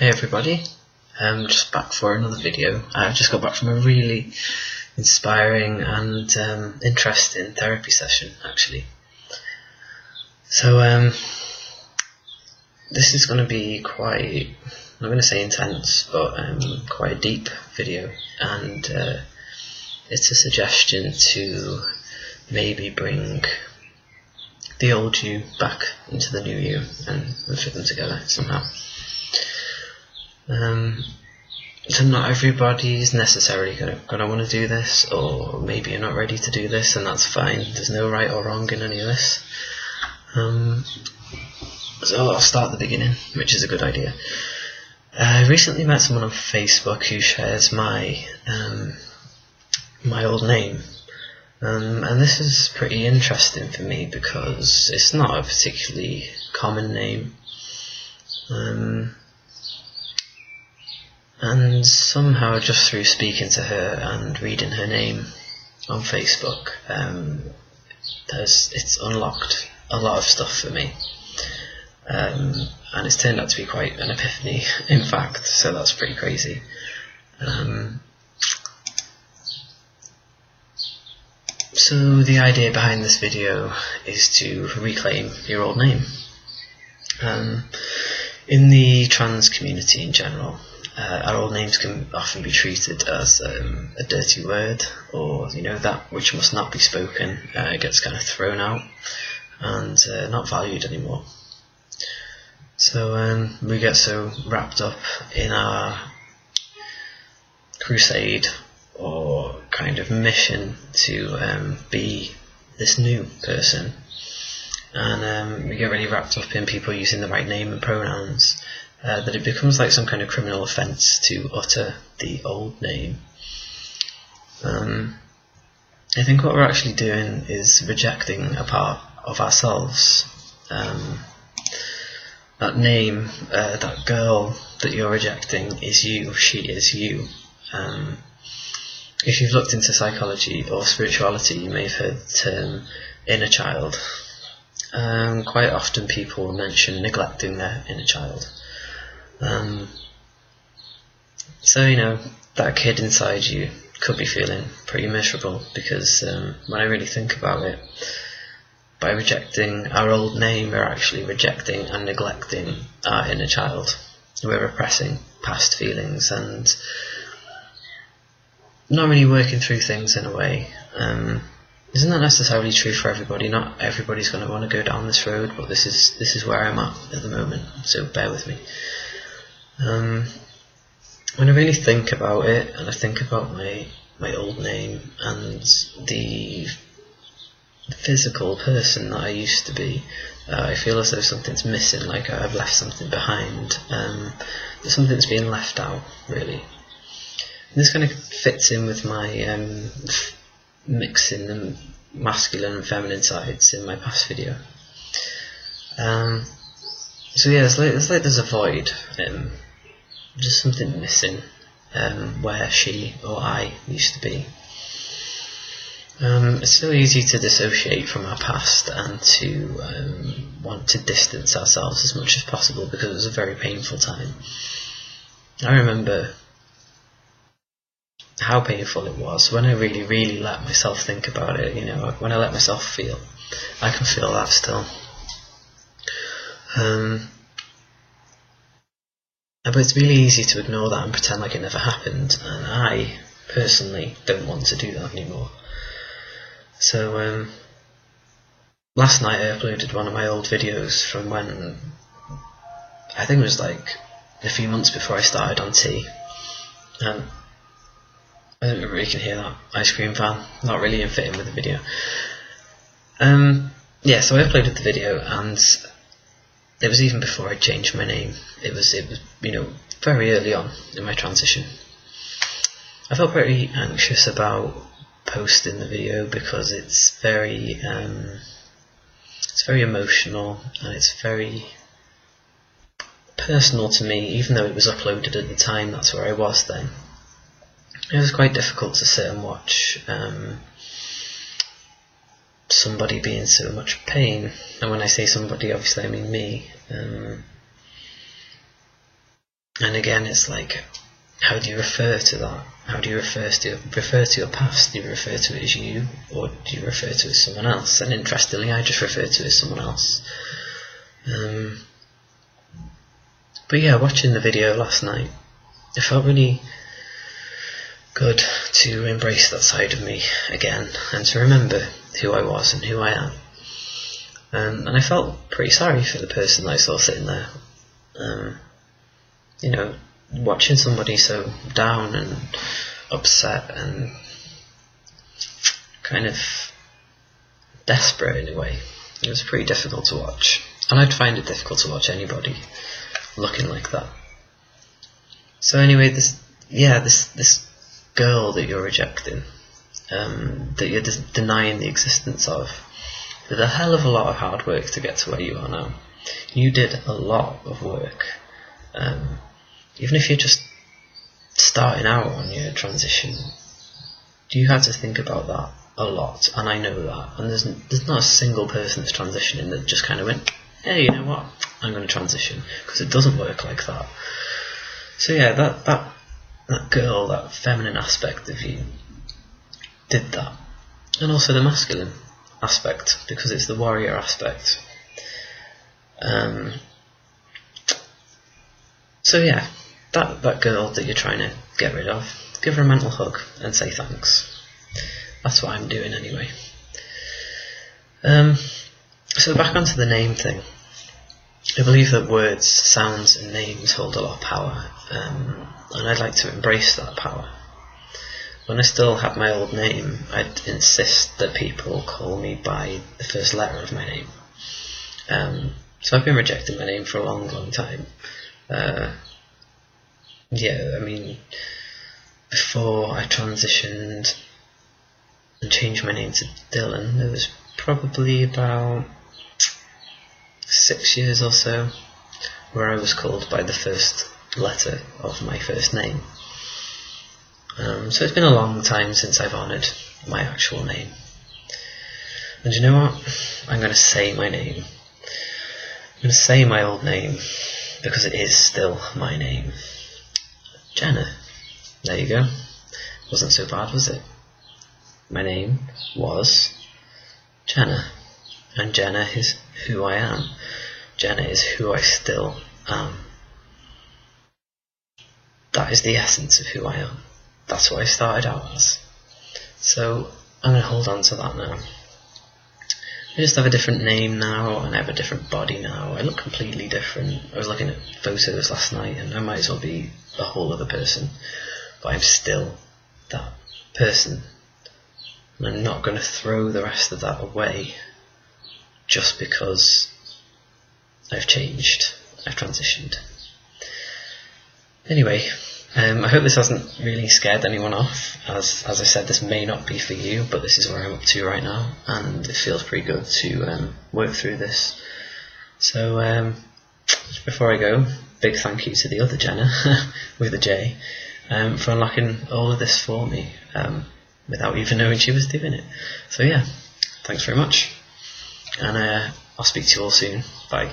Hey everybody, I'm just back for another video. I've just got back from a really inspiring and interesting therapy session actually. So this is going to be quite, I'm not going to say intense, but quite a deep video, and it's a suggestion to maybe bring the old you back into the new you and fit them together somehow. So not everybody's necessarily going to want to do this, or maybe you're not ready to do this, and that's fine. There's no right or wrong in any of this. So I'll start at the beginning, which is a good idea. I recently met someone on Facebook who shares my old name, and this is pretty interesting for me because it's not a particularly common name. And somehow, just through speaking to her and reading her name on Facebook, it's unlocked a lot of stuff for me, and it's turned out to be quite an epiphany, in fact. So that's pretty crazy. So the idea behind this video is to reclaim your old name. In the trans community in general, our old names can often be treated as a dirty word, or that which must not be spoken gets kind of thrown out and not valued anymore. So we get so wrapped up in our crusade or kind of mission to be this new person, and we get really wrapped up in people using the right name and pronouns, that it becomes like some kind of criminal offence to utter the old name. I think what we're actually doing is rejecting a part of ourselves. That name, that girl that you're rejecting is you, she is you. If you've looked into psychology or spirituality, you may have heard the term inner child. Quite often people mention neglecting their inner child. So that kid inside you could be feeling pretty miserable because when I really think about it, by rejecting our old name, we're actually rejecting and neglecting our inner child. We're repressing past feelings and not really working through things in a way. Isn't that necessarily true for everybody? Not everybody's going to want to go down this road, but this is where I'm at the moment, so bear with me. When I really think about it, and I think about my old name and the physical person that I used to be, I feel as though something's missing, like I've left something behind. There's something that's being left out, really. And this kind of fits in with my mixing the masculine and feminine sides in my past video. So yeah, it's like there's a void, just something missing where she or I used to be. It's so easy to dissociate from our past and to want to distance ourselves as much as possible because it was a very painful time. I remember how painful it was when I really, really let myself think about it. When I let myself feel, I can feel that still. But it's really easy to ignore that and pretend like it never happened, and I personally don't want to do that anymore. So last night I uploaded one of my old videos from when I think it was like a few months before I started on T. I don't know if you can hear that ice cream van, not really in fitting with the video. Yeah, so I uploaded the video, and it was even before I changed my name. It was very early on in my transition. I felt pretty anxious about posting the video because it's very emotional and it's very personal to me. Even though it was uploaded at the time, that's where I was then. It was quite difficult to sit and watch somebody be in so much pain. And when I say somebody, obviously I mean me. And again, it's like, how do you refer to that? How do you refer to your past? Do you refer to it as you, or do you refer to it as someone else? And interestingly, I just refer to it as someone else. But yeah, watching the video last night, it felt really good to embrace that side of me again, and to remember who I was and who I am. And I felt pretty sorry for the person that I saw sitting there. You know, watching somebody so down and upset and kind of desperate in a way, it was pretty difficult to watch. And I'd find it difficult to watch anybody looking like that. So anyway, this girl that you're rejecting, that you're denying the existence of, did a hell of a lot of hard work to get to where you are now. You did a lot of work. Even if you're just starting out on your transition, you had to think about that a lot, and I know that. And there's not a single person that's transitioning that just kind of went, hey, you know what, I'm going to transition, because it doesn't work like that. So yeah, that girl, that feminine aspect of you, did that. And also the masculine aspect, because it's the warrior aspect. So yeah, that girl that you're trying to get rid of, give her a mental hug and say thanks. That's what I'm doing anyway. So back onto the name thing. I believe that words, sounds and names hold a lot of power, and I'd like to embrace that power. When I still had my old name, I'd insist that people call me by the first letter of my name. So I've been rejecting my name for a long, long time. Yeah, I mean, before I transitioned and changed my name to Dylan, there was probably about 6 years or so where I was called by the first letter of my first name. So it's been a long time since I've honoured my actual name. And you know what? I'm going to say my name. I'm going to say my old name, because it is still my name. Jenna. There you go. Wasn't so bad, was it? My name was Jenna. And Jenna is who I am. Jenna is who I still am. That is the essence of who I am. That's what I started out as. So I'm going to hold on to that now. I just have a different name now, and I have a different body now. I look completely different. I was looking at photos last night, and I might as well be a whole other person. But I'm still that person. And I'm not going to throw the rest of that away just because I've changed, I've transitioned. Anyway, I hope this hasn't really scared anyone off. As I said, this may not be for you, but this is where I'm up to right now, and it feels pretty good to work through this. So before I go, big thank you to the other Jenna, with a J, for unlocking all of this for me, without even knowing she was doing it. So yeah, thanks very much, and I'll speak to you all soon. Bye.